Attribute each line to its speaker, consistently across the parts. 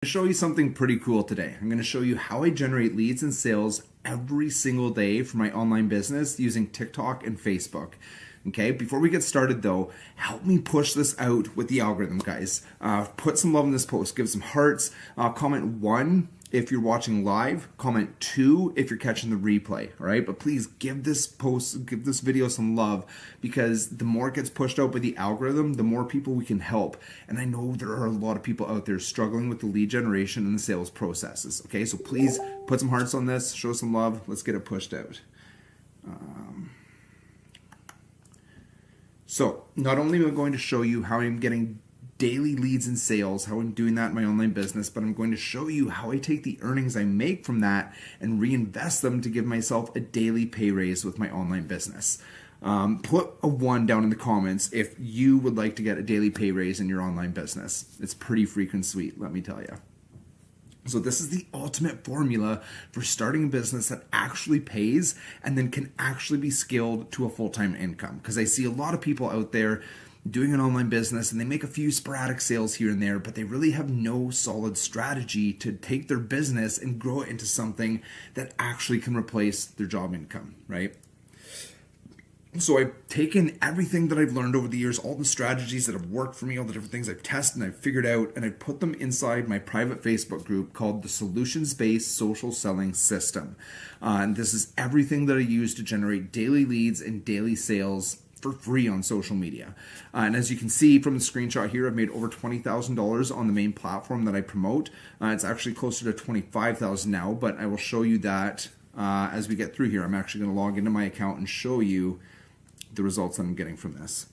Speaker 1: Show you something pretty cool today. I'm going to show you how I generate leads and sales every single day for my online business using TikTok and Facebook. Okay, before we get started though, help me push this out with the algorithm, guys. Put some love in this post, give some hearts, comment 1 if you're watching live, comment 2 if you're catching the replay, all right? But please give this post, give this video some love, because the more it gets pushed out by the algorithm, the more people we can help. And I know there are a lot of people out there struggling with the lead generation and the sales processes, okay? So please put some hearts on this, show some love, let's get it pushed out. So not only am I going to show you how I'm getting daily leads and sales, how I'm doing that in my online business, but I'm going to show you how I take the earnings I make from that and reinvest them to give myself a daily pay raise with my online business. Put a 1 down in the comments if you would like to get a daily pay raise in your online business. It's pretty freaking sweet, let me tell you. So this is the ultimate formula for starting a business that actually pays and then can actually be scaled to a full-time income. Because I see a lot of people out there doing an online business and they make a few sporadic sales here and there, but they really have no solid strategy to take their business and grow it into something that actually can replace their job income, right? So I've taken everything that I've learned over the years, all the strategies that have worked for me, all the different things I've tested and I've figured out, and I've put them inside my private Facebook group called the Solutions-Based Social Selling System. And this is everything that I use to generate daily leads and daily sales for free on social media. And as you can see from the screenshot here, I've made over $20,000 on the main platform that I promote. It's actually closer to $25,000 now, but I will show you that as we get through here. I'm actually going to log into my account and show you the results that I'm getting from this.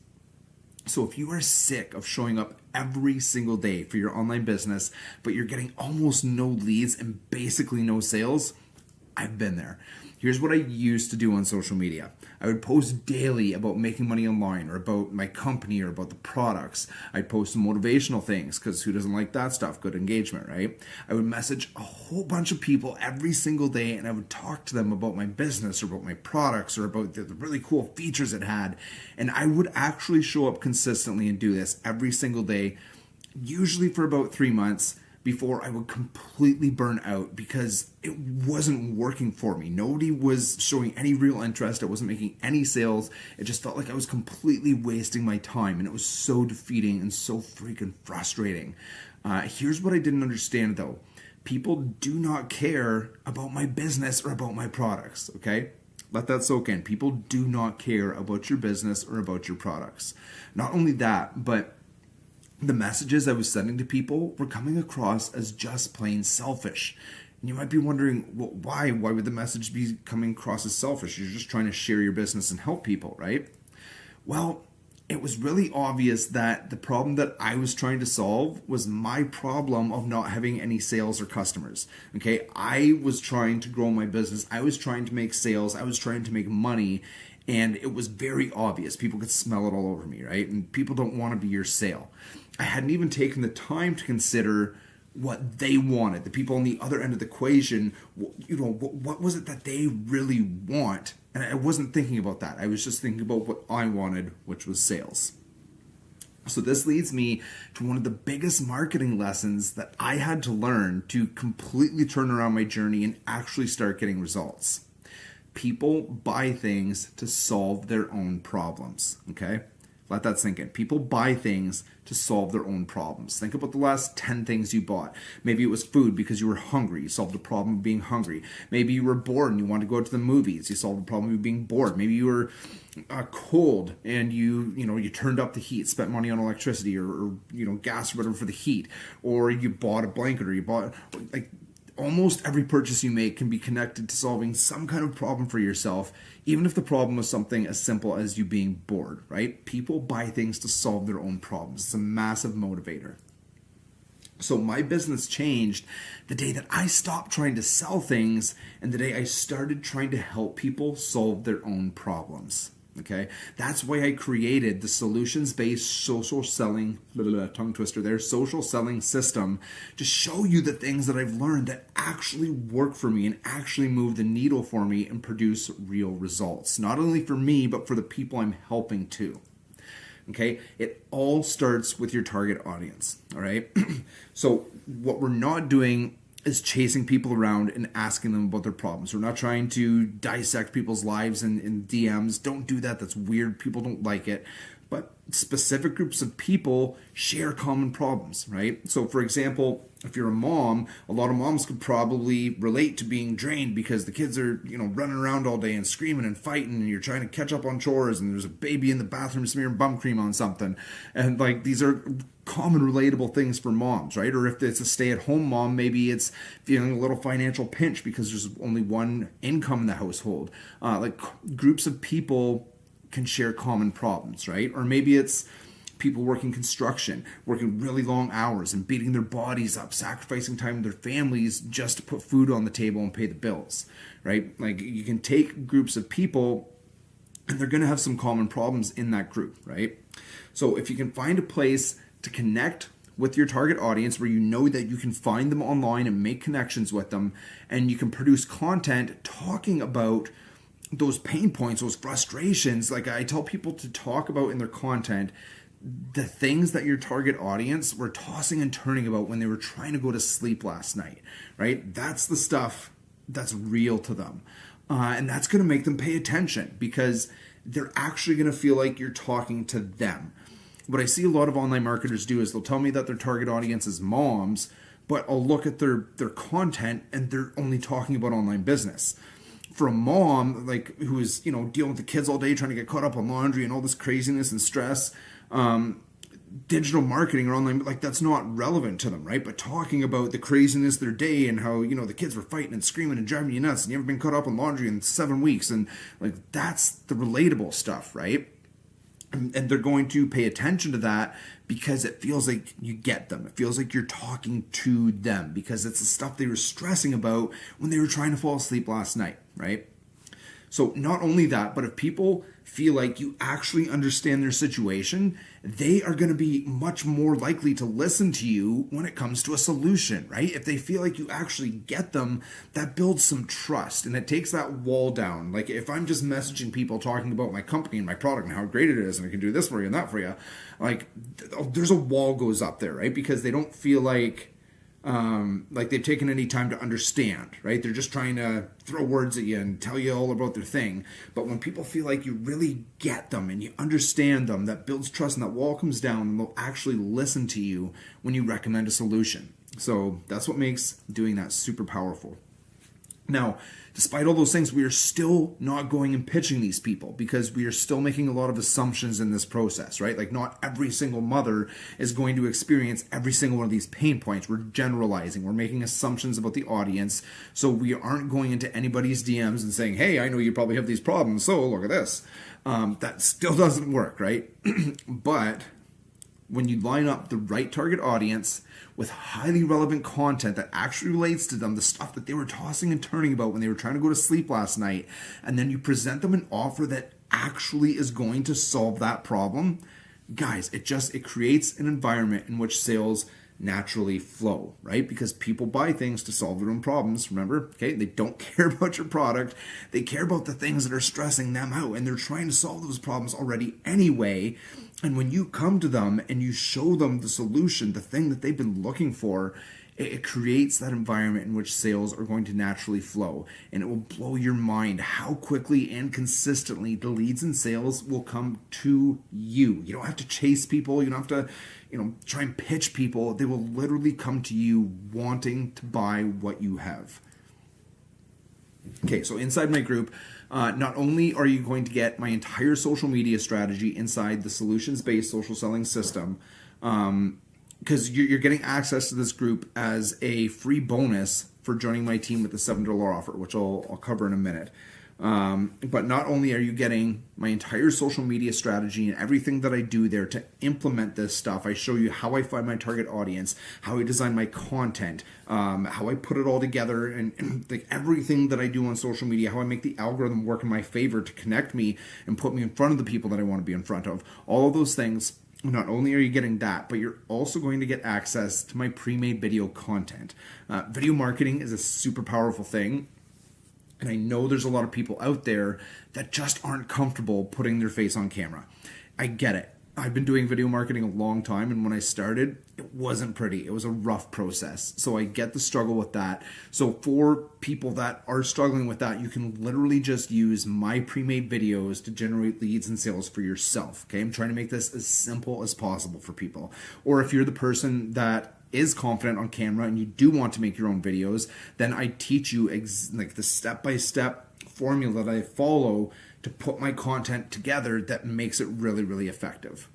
Speaker 1: So if you are sick of showing up every single day for your online business, but you're getting almost no leads and basically no sales, I've been there. Here's what I used to do on social media. I would post daily about making money online or about my company or about the products. I'd post some motivational things because who doesn't like that stuff? Good engagement, right? I would message a whole bunch of people every single day and I would talk to them about my business or about my products or about the really cool features it had. And I would actually show up consistently and do this every single day, usually for about 3 months, before I would completely burn out because it wasn't working for me. Nobody was showing any real interest. I wasn't making any sales. It just felt like I was completely wasting my time, and it was so defeating and so freaking frustrating. Here's what I didn't understand though. People do not care about my business or about my products, okay? Let that soak in. People do not care about your business or about your products. Not only that, but the messages I was sending to people were coming across as just plain selfish. And you might be wondering, well, why? Why would the message be coming across as selfish? You're just trying to share your business and help people, right? Well, it was really obvious that the problem that I was trying to solve was my problem of not having any sales or customers. Okay, I was trying to grow my business. I was trying to make sales. I was trying to make money. And it was very obvious. People could smell it all over me, right? And people don't want to be your sale. I hadn't even taken the time to consider what they wanted. The people on the other end of the equation, you know, what was it that they really want? And I wasn't thinking about that. I was just thinking about what I wanted, which was sales. So this leads me to one of the biggest marketing lessons that I had to learn to completely turn around my journey and actually start getting results. People buy things to solve their own problems, okay? Let that sink in. People buy things to solve their own problems. Think about the last 10 things you bought. Maybe it was food because you were hungry. You solved the problem of being hungry. Maybe you were bored and you wanted to go to the movies. You solved the problem of being bored. Maybe you were cold and you turned up the heat, spent money on electricity or gas or whatever for the heat. Or you bought a blanket or you bought almost every purchase you make can be connected to solving some kind of problem for yourself, even if the problem was something as simple as you being bored, right? People buy things to solve their own problems. It's a massive motivator. So my business changed the day that I stopped trying to sell things and the day I started trying to help people solve their own problems. Okay, that's why I created the solutions-based social selling, tongue twister there, social selling system to show you the things that I've learned that actually work for me and actually move the needle for me and produce real results. Not only for me, but for the people I'm helping too. Okay, it all starts with your target audience. All right, so what we're not doing is chasing people around and asking them about their problems. We're not trying to dissect people's lives in DMs. Don't do that. That's weird. People don't like it. But specific groups of people share common problems, right? So for example, if you're a mom, a lot of moms could probably relate to being drained because the kids are, running around all day and screaming and fighting, and you're trying to catch up on chores, and there's a baby in the bathroom smearing bum cream on something. And like, these are common relatable things for moms, right? Or if it's a stay-at-home mom, maybe it's feeling a little financial pinch because there's only one income in the household. Like, groups of people can share common problems, right? Or maybe it's people working construction, working really long hours and beating their bodies up, sacrificing time with their families just to put food on the table and pay the bills, right? Like, you can take groups of people and they're going to have some common problems in that group, right? So if you can find a place to connect with your target audience where you know that you can find them online and make connections with them, and you can produce content talking about those pain points, those frustrations. Like, I tell people to talk about in their content the things that your target audience were tossing and turning about when they were trying to go to sleep last night, right? That's the stuff that's real to them. And that's going to make them pay attention because they're actually going to feel like you're talking to them. What I see a lot of online marketers do is they'll tell me that their target audience is moms, but I'll look at their content and they're only talking about online business. For a mom, like, who is, dealing with the kids all day, trying to get caught up on laundry and all this craziness and stress, digital marketing or online, like, that's not relevant to them, right? But talking about the craziness of their day and how, the kids were fighting and screaming and driving you nuts and you haven't been caught up on laundry in 7 weeks. And like, that's the relatable stuff, right? And they're going to pay attention to that because it feels like you get them. It feels like you're talking to them because it's the stuff they were stressing about when they were trying to fall asleep last night, right? So not only that, but if people feel like you actually understand their situation, they are going to be much more likely to listen to you when it comes to a solution, right? If they feel like you actually get them, that builds some trust and it takes that wall down. Like, if I'm just messaging people talking about my company and my product and how great it is and I can do this for you and that for you, like, there's a wall goes up there, right? Because they don't feel like they've taken any time to understand, right? They're just trying to throw words at you and tell you all about their thing. But when people feel like you really get them and you understand them, that builds trust and that wall comes down and they'll actually listen to you when you recommend a solution. So that's what makes doing that super powerful. Now, despite all those things, we are still not going and pitching these people because we are still making a lot of assumptions in this process, right? Like, not every single mother is going to experience every single one of these pain points. We're generalizing. We're making assumptions about the audience. So we aren't going into anybody's DMs and saying, hey, I know you probably have these problems, so look at this. That still doesn't work, right? But when you line up the right target audience with highly relevant content that actually relates to them, the stuff that they were tossing and turning about when they were trying to go to sleep last night, and then you present them an offer that actually is going to solve that problem, guys, it creates an environment in which sales naturally flow, right? Because people buy things to solve their own problems, remember? Okay, they don't care about your product. They care about the things that are stressing them out, and they're trying to solve those problems already anyway. And when you come to them and you show them the solution, the thing that they've been looking for, it creates that environment in which sales are going to naturally flow. And it will blow your mind how quickly and consistently the leads and sales will come to you. You don't have to chase people. You don't have to, try and pitch people. They will literally come to you wanting to buy what you have. Okay, so inside my group, not only are you going to get my entire social media strategy inside the solutions-based social selling system, because you're getting access to this group as a free bonus for joining my team with the $7 offer, which I'll cover in a minute. But not only are you getting my entire social media strategy and everything that I do there to implement this stuff, I show you how I find my target audience, how I design my content, how I put it all together, and like everything that I do on social media, how I make the algorithm work in my favor to connect me and put me in front of the people that I want to be in front of. All of those things. Not only are you getting that, but you're also going to get access to my pre-made video content. Video marketing is a super powerful thing. And I know there's a lot of people out there that just aren't comfortable putting their face on camera. I get it. I've been doing video marketing a long time, and when I started, it wasn't pretty. It was a rough process. So I get the struggle with that. So for people that are struggling with that, you can literally just use my pre-made videos to generate leads and sales for yourself. Okay, I'm trying to make this as simple as possible for people. Or if you're the person that is confident on camera and you do want to make your own videos, then I teach you like the step-by-step formula that I follow to put my content together that makes it really, really effective.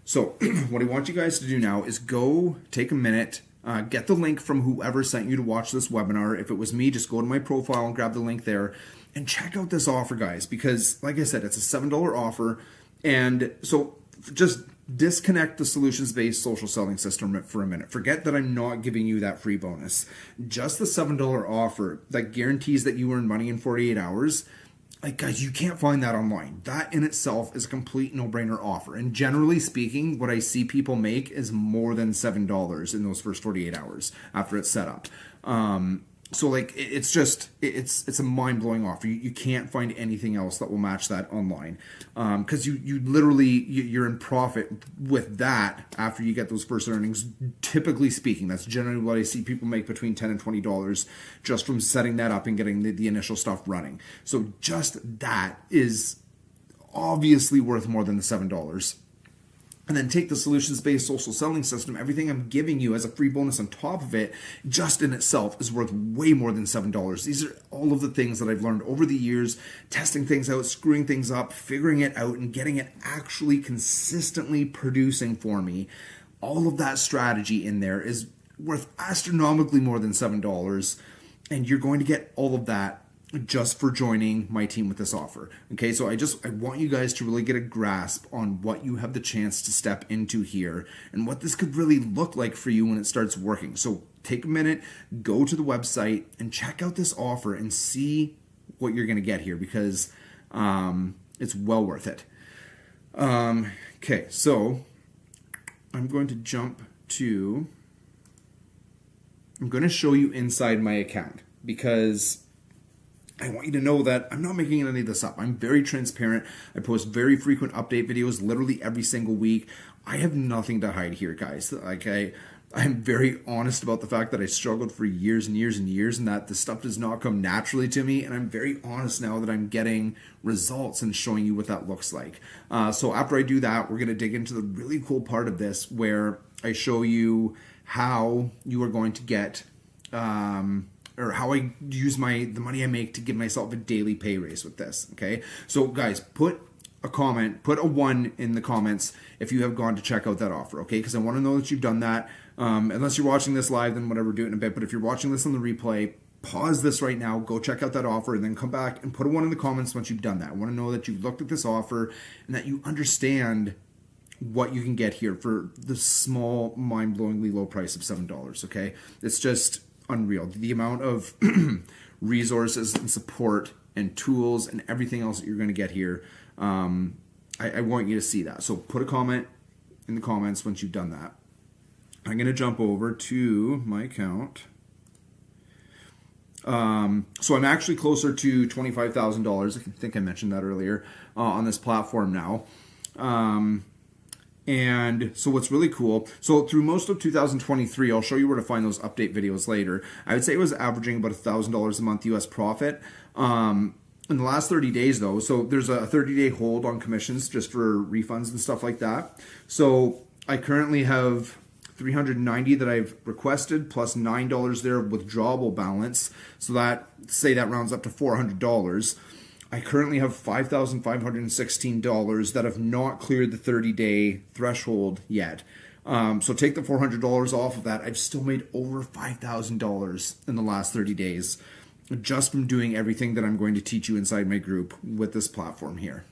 Speaker 1: So what I want you guys to do now is go take a minute, get the link from whoever sent you to watch this webinar. If it was me, just go to my profile and grab the link there and check out this offer, guys, because like I said, it's a $7 offer. And so just disconnect the solutions-based social selling system for a minute. Forget that I'm not giving you that free bonus. Just the $7 offer that guarantees that you earn money in 48 hours. Like, guys, you can't find that online. That in itself is a complete no-brainer offer. And generally speaking, what I see people make is more than $7 in those first 48 hours after it's set up. So like it's a mind-blowing offer. You can't find anything else that will match that online, because you literally you're in profit with that after you get those first earnings. Typically speaking, that's generally what I see people make between $10 and $20 just from setting that up and getting the initial stuff running. So just that is obviously worth more than the $7. And then take the solutions-based social selling system. Everything I'm giving you as a free bonus on top of it, just in itself, is worth way more than $7. These are all of the things that I've learned over the years, testing things out, screwing things up, figuring it out, and getting it actually consistently producing for me. All of that strategy in there is worth astronomically more than $7. And you're going to get all of that just for joining my team with this offer. Okay, so I want you guys to really get a grasp on what you have the chance to step into here and what this could really look like for you when it starts working. So take a minute, go to the website and check out this offer and see what you're going to get here, because it's well worth it. Okay, so I'm going to show you inside my account, because I want you to know that I'm not making any of this up. I'm very transparent. I post very frequent update videos literally every single week. I have nothing to hide here, guys. Like I'm very honest about the fact that I struggled for years and years and years, and that the stuff does not come naturally to me. And I'm very honest now that I'm getting results and showing you what that looks like. So after I do that, we're going to dig into the really cool part of this, where I show you how you are going to get or how I use the money I make to give myself a daily pay raise with this. Okay, so guys, put a 1 in the comments if you have gone to check out that offer. Okay, because I want to know that you've done that. Unless you're watching this live, then whatever, do it in a bit. But if you're watching this on the replay, pause this right now, go check out that offer, and then come back and put a 1 in the comments once you've done that. I want to know that you've looked at this offer and that you understand what you can get here for the small, mind-blowingly low price of $7. Okay, it's just unreal. The amount of resources and support and tools and everything else that you're going to get here. I want you to see that. So put a comment in the comments once you've done that. I'm going to jump over to my account. So I'm actually closer to $25,000. I think I mentioned that earlier on this platform now. And so what's really cool, so through most of 2023, I'll show you where to find those update videos later. I would say it was averaging about $1,000 a month US profit. In the last 30 days though, so there's a 30-day hold on commissions just for refunds and stuff like that. So I currently have $390 that I've requested plus $9 there of withdrawable balance. So that rounds up to $400. I currently have $5,516 that have not cleared the 30-day threshold yet. So take the $400 off of that. I've still made over $5,000 in the last 30 days just from doing everything that I'm going to teach you inside my group with this platform here.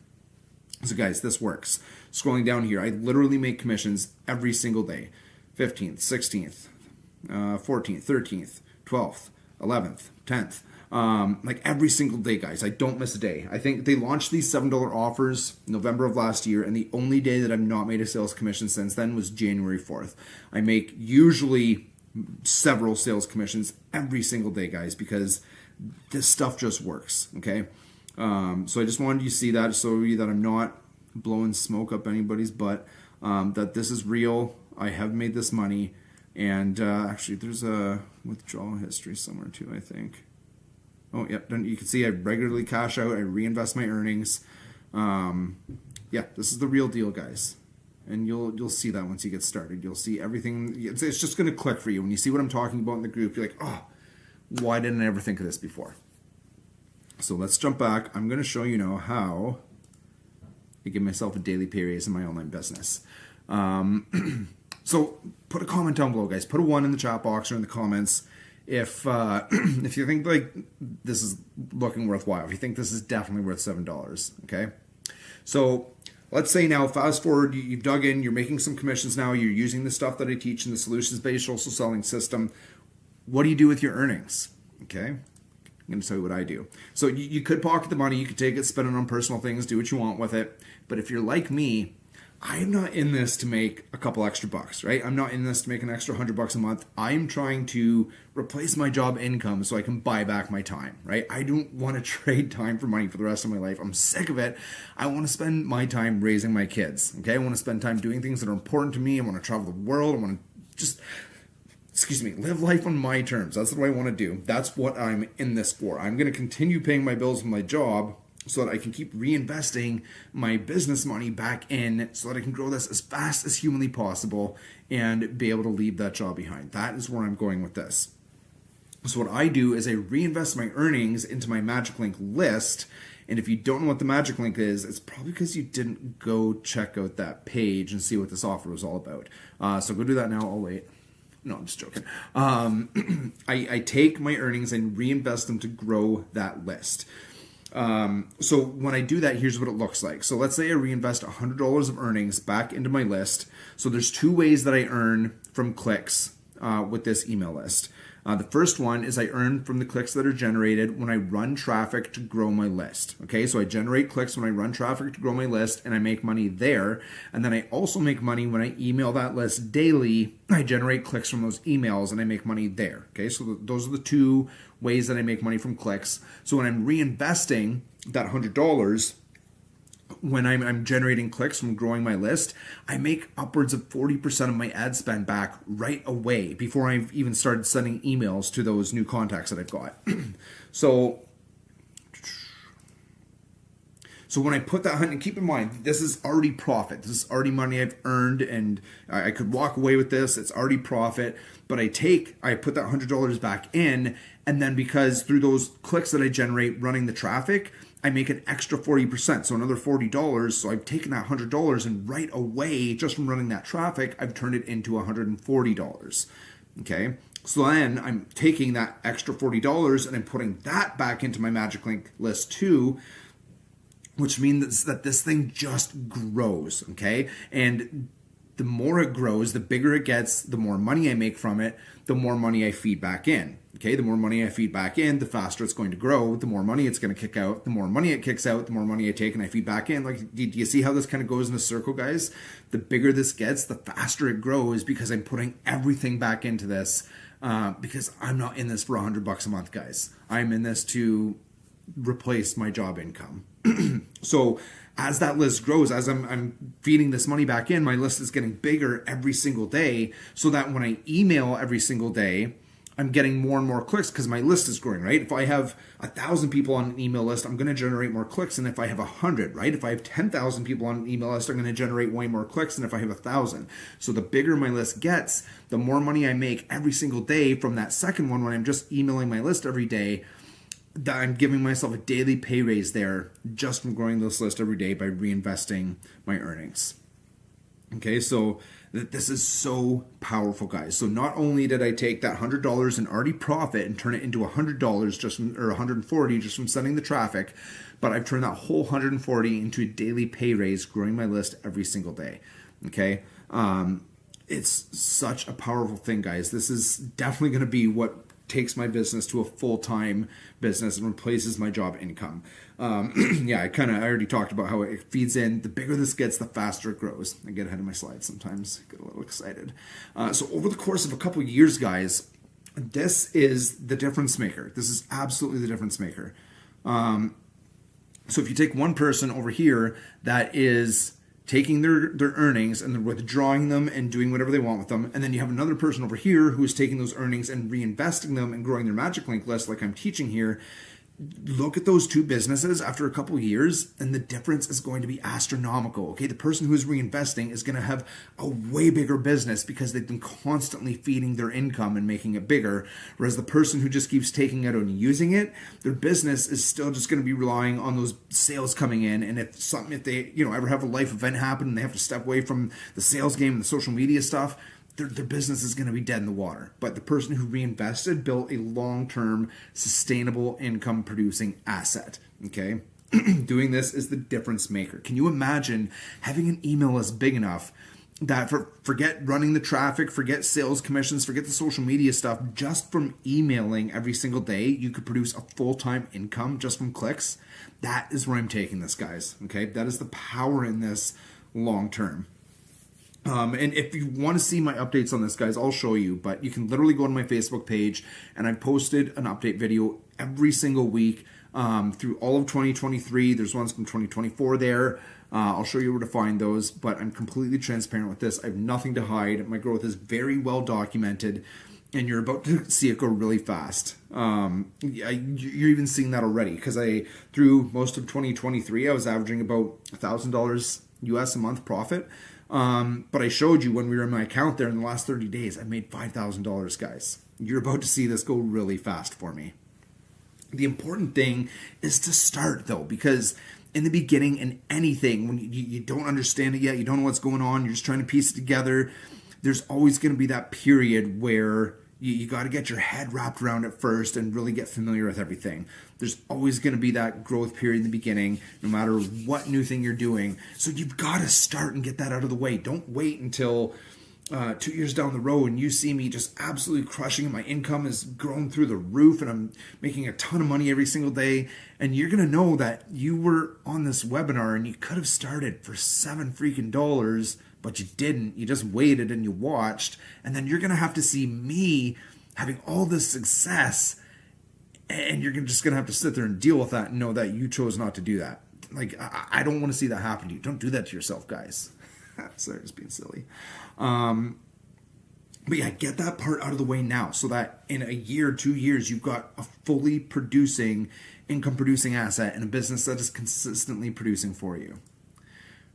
Speaker 1: So guys, this works. Scrolling down here, I literally make commissions every single day. 15th, 16th, 14th, 13th, 12th, 11th, 10th. Like every single day, guys. I don't miss a day. I think they launched these $7 offers November of last year, and the only day that I've not made a sales commission since then was January 4th. I make usually several sales commissions every single day, guys, because this stuff just works, okay? So I just wanted you to see that, so that I'm not blowing smoke up anybody's butt, that this is real. I have made this money. And actually, there's a withdrawal history somewhere too, I think. Oh, yeah, you can see I regularly cash out. I reinvest my earnings. Yeah, this is the real deal, guys. And you'll see that once you get started. You'll see everything. It's just going to click for you. When you see what I'm talking about in the group, you're like, oh, why didn't I ever think of this before? So let's jump back. I'm going to show you now how I give myself a daily pay raise in my online business. So put a comment down below, guys. Put a 1 in the chat box or in the comments if if you think like this is looking worthwhile. If you think this is definitely worth $7, okay? So let's say now, fast forward, you've dug in, you're making some commissions now, you're using the stuff that I teach in the solutions-based social selling system. What do you do with your earnings? Okay, I'm going to tell you what I do. So you could pocket the money, you could take it, spend it on personal things, do what you want with it. But if you're like me, I'm not in this to make a couple extra bucks, right? I'm not in this to make an extra $100 a month. I'm trying to replace my job income so I can buy back my time, right? I don't want to trade time for money for the rest of my life. I'm sick of it. I want to spend my time raising my kids, okay? I want to spend time doing things that are important to me. I want to travel the world. I want to just, live life on my terms. That's what I want to do. That's what I'm in this for. I'm going to continue paying my bills with my job so that I can keep reinvesting my business money back in so that I can grow this as fast as humanly possible and be able to leave that job behind. That is where I'm going with this. So what I do is I reinvest my earnings into my Magic Link list. And if you don't know what the Magic Link is, it's probably because you didn't go check out that page and see what this offer was all about. So go do that now. I'll wait. No, I'm just joking. I take my earnings and reinvest them to grow that list. So when I do that, here's what it looks like. So let's say I reinvest $100 of earnings back into my list. So there's 2 ways that I earn from clicks with this email list. The first one is I earn from the clicks that are generated when I run traffic to grow my list. Okay, so I generate clicks when I run traffic to grow my list and I make money there. And then I also make money when I email that list daily. I generate clicks from those emails and I make money there. Okay, so those are the 2 ways that I make money from clicks. So when I'm reinvesting that $100, when I'm generating clicks from growing my list, I make upwards of 40% of my ad spend back right away before I've even started sending emails to those new contacts that I've got. So when I put that, and keep in mind, this is already profit. This is already money I've earned, and I could walk away with this. It's already profit. But I put that $100 back in, and then because through those clicks that I generate running the traffic, I make an extra 40%, so another $40. So I've taken that $100 and right away, just from running that traffic, I've turned it into $140. Okay, so then I'm taking that extra $40 and I'm putting that back into my Magic Link list too, which means that this thing just grows, okay? And the more it grows, the bigger it gets, the more money I make from it, the more money I feed back in. Okay, the more money I feed back in, the faster it's going to grow, the more money it's going to kick out, the more money it kicks out, the more money I take and I feed back in. Like, do you see how this kind of goes in a circle, guys? The bigger this gets, the faster it grows because I'm putting everything back into this because I'm not in this for $100 a month, guys. I'm in this to replace my job income. So as that list grows, as I'm feeding this money back in, my list is getting bigger every single day so that when I email every single day, I'm getting more and more clicks because my list is growing, right? If I have 1,000 people on an email list, I'm going to generate more clicks than if I have 100, right? If I have 10,000 people on an email list, I'm going to generate way more clicks than if I have 1,000. So the bigger my list gets, the more money I make every single day from that second one when I'm just emailing my list every day. That I'm giving myself a daily pay raise there just from growing this list every day by reinvesting my earnings. Okay, so this is so powerful, guys. So not only did I take that $100 and already profit and turn it into $100 just from, or $140 just from sending the traffic, but I've turned that whole $140 into a daily pay raise, growing my list every single day. Okay, it's such a powerful thing, guys. This is definitely going to be what takes my business to a full-time business and replaces my job income. Yeah, I already talked about how it feeds in. The bigger this gets, the faster it grows. I get ahead of my slides sometimes, get a little excited. So over the course of a couple of years, guys, this is the difference maker. This is absolutely the difference maker. So if you take one person over here that is taking their earnings and they're withdrawing them and doing whatever they want with them, and then you have another person over here who is taking those earnings and reinvesting them and growing their Magic Link list like I'm teaching here, look at those two businesses after a couple of years and the difference is going to be astronomical. Okay, the person who is reinvesting is going to have a way bigger business because they've been constantly feeding their income and making it bigger, whereas the person who just keeps taking it and using it, their business is still just going to be relying on those sales coming in. And if they ever have a life event happen and they have to step away from the sales game and the social media stuff, their business is going to be dead in the water. But the person who reinvested built a long-term, sustainable income-producing asset. Okay? Doing this is the difference maker. Can you imagine having an email list big enough that forget running the traffic, forget sales commissions, forget the social media stuff, just from emailing every single day, you could produce a full-time income just from clicks? That is where I'm taking this, guys. Okay? That is the power in this long-term. And if you want to see my updates on this, guys, I'll show you. But you can literally go to my Facebook page, and I posted an update video every single week through all of 2023. There's ones from 2024 there. I'll show you where to find those. But I'm completely transparent with this. I have nothing to hide. My growth is very well documented, and you're about to see it go really fast. You're even seeing that already because through most of 2023, I was averaging about $1,000 US a month profit. But I showed you when we were in my account there in the last 30 days, I made $5,000, guys. You're about to see this go really fast for me. The important thing is to start, though, because in the beginning, in anything, when you don't understand it yet, you don't know what's going on, you're just trying to piece it together, there's always going to be that period where you got to get your head wrapped around it first and really get familiar with everything. There's always going to be that growth period in the beginning, no matter what new thing you're doing. So you've got to start and get that out of the way. Don't wait until 2 years down the road and you see me just absolutely crushing it. My income has grown through the roof and I'm making a ton of money every single day. And you're going to know that you were on this webinar and you could have started for $7 freaking, but you didn't. You just waited and you watched. And then you're going to have to see me having all this success. And you're just going to have to sit there and deal with that and know that you chose not to do that. Like, I don't want to see that happen to you. Don't do that to yourself, guys. Sorry, just being silly. But yeah, get that part out of the way now so that in a year, 2 years, you've got a fully producing, income-producing asset and a business that is consistently producing for you.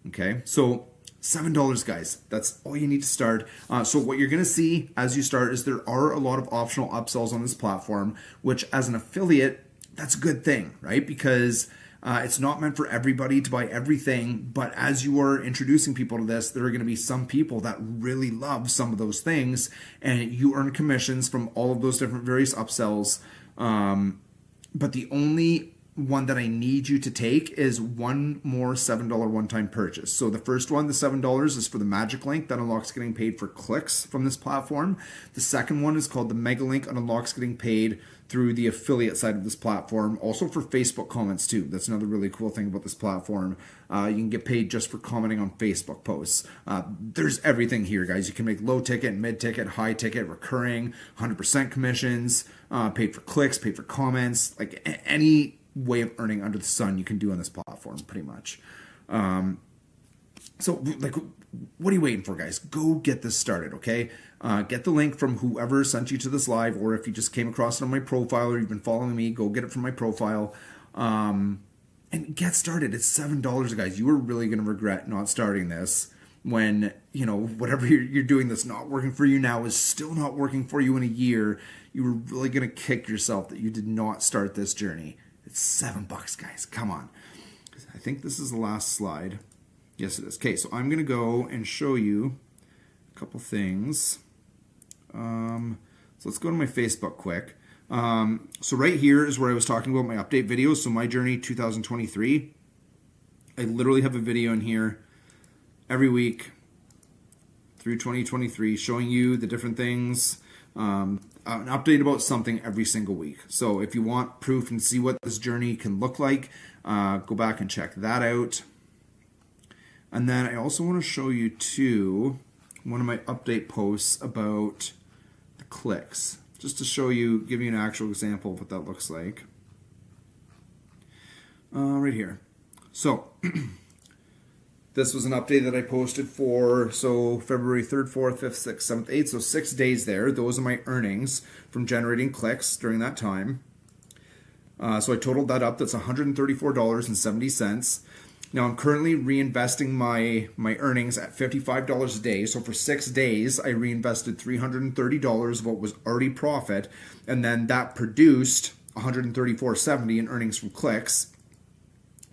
Speaker 1: Okay, so $7, guys. That's all you need to start. So what you're going to see as you start is there are a lot of optional upsells on this platform, which as an affiliate, that's a good thing, right? Because it's not meant for everybody to buy everything, but as you are introducing people to this, there are going to be some people that really love some of those things, and you earn commissions from all of those different various upsells. But the only one that I need you to take is one more $7 one-time purchase. So the first one, the $7, is for the Magic Link that unlocks getting paid for clicks from this platform. The second one is called the Mega Link and unlocks getting paid through the affiliate side of this platform, also for Facebook comments too. That's another really cool thing about this platform. You can get paid just for commenting on Facebook posts. There's everything here, guys. You can make low ticket, mid ticket, high ticket, recurring, 100% commissions, paid for clicks, paid for comments, like any way of earning under the sun you can do on this platform, pretty much. So, like, what are you waiting for, guys? Go get this started, okay? Get the link from whoever sent you to this live, or if you just came across it on my profile or you've been following me, go get it from my profile. And get started. It's $7, guys. You are really going to regret not starting this when, whatever you're doing that's not working for you now is still not working for you in a year. You were really going to kick yourself that you did not start this journey. It's $7, guys. Come on. I think this is the last slide. Yes, it is. Okay, so I'm going to go and show you a couple things. So let's go to my Facebook quick. So right here is where I was talking about my update videos. So my journey 2023. I literally have a video in here every week through 2023 showing you the different things. An update about something every single week. So if you want proof and see what this journey can look like, go back and check that out. And then I also want to show you too one of my update posts about the clicks, just to show you, give you an actual example of what that looks like. Right here. So this was an update that I posted for February 3rd, 4th, 5th, 6th, 7th, 8th. So 6 days there. Those are my earnings from generating clicks during that time. So I totaled that up. That's $134.70. Now I'm currently reinvesting my earnings at $55 a day. So for 6 days, I reinvested $330 of what was already profit, and then that produced $134.70 in earnings from clicks.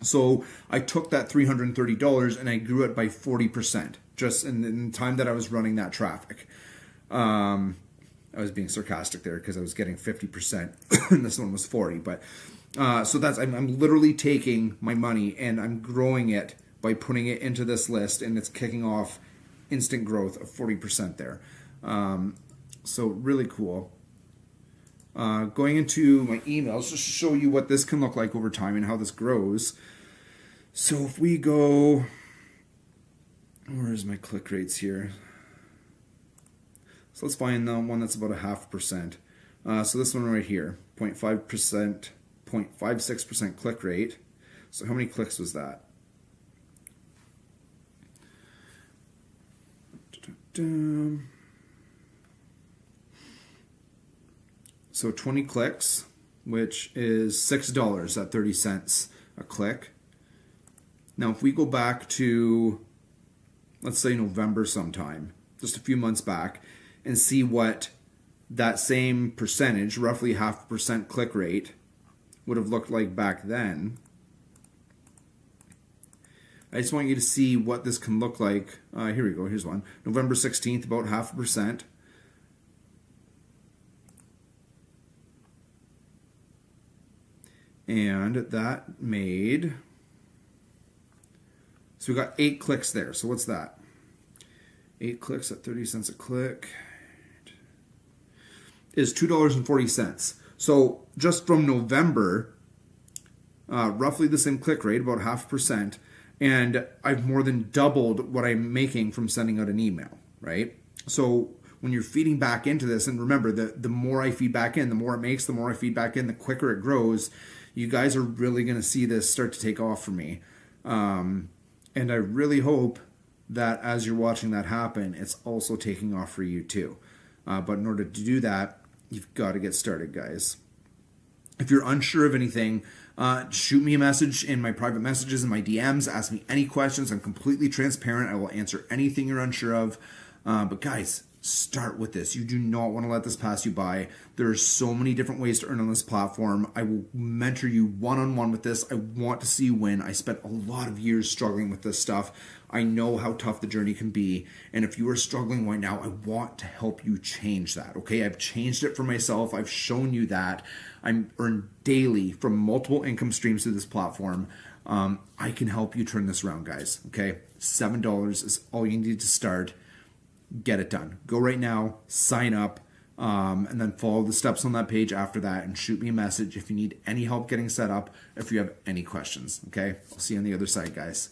Speaker 1: So I took that $330 and I grew it by 40% just in the time that I was running that traffic. I was being sarcastic there because I was getting 50% and this one was 40. But so that's I'm literally taking my money and I'm growing it by putting it into this list, and it's kicking off instant growth of 40% there. So really cool. Going into my emails just to show you what this can look like over time and how this grows. So if we go, where's my click rates here? So let's find the one that's about 0.5%. So this one right here, 0.5%, 0.56% click rate. So how many clicks was that? So 20 clicks, which is $6 at 30 cents a click. Now, if we go back to, let's say November sometime, just a few months back, and see what that same percentage, roughly 0.5% click rate, would have looked like back then. I just want you to see what this can look like. Here we go, here's one. November 16th, about 0.5%. And that made, so we got 8 clicks there. So what's that? 8 clicks at 30 cents a click is $2.40. So just from November, roughly the same click rate, about 0.5%, and I've more than doubled what I'm making from sending out an email, right? So when you're feeding back into this, and remember, the more I feed back in, the more it makes, the more I feed back in, the quicker it grows. You guys are really going to see this start to take off for me. And I really hope that as you're watching that happen, it's also taking off for you too. But in order to do that, you've got to get started, guys. If you're unsure of anything, shoot me a message in my private messages and my DMs. Ask me any questions. I'm completely transparent. I will answer anything you're unsure of. But guys, start with this. You do not want to let this pass you by. There are so many different ways to earn on this platform. I will mentor you one-on-one with this. I want to see you win. I spent a lot of years struggling with this stuff. I know how tough the journey can be. And if you are struggling right now, I want to help you change that. Okay, I've changed it for myself. I've shown you that. I'm earned daily from multiple income streams through this platform. I can help you turn this around, guys. Okay, $7 is all you need to start. Get it done. Go right now, sign up, and then follow the steps on that page after that, and shoot me a message if you need any help getting set up, if you have any questions. Okay, I'll see you on the other side, guys.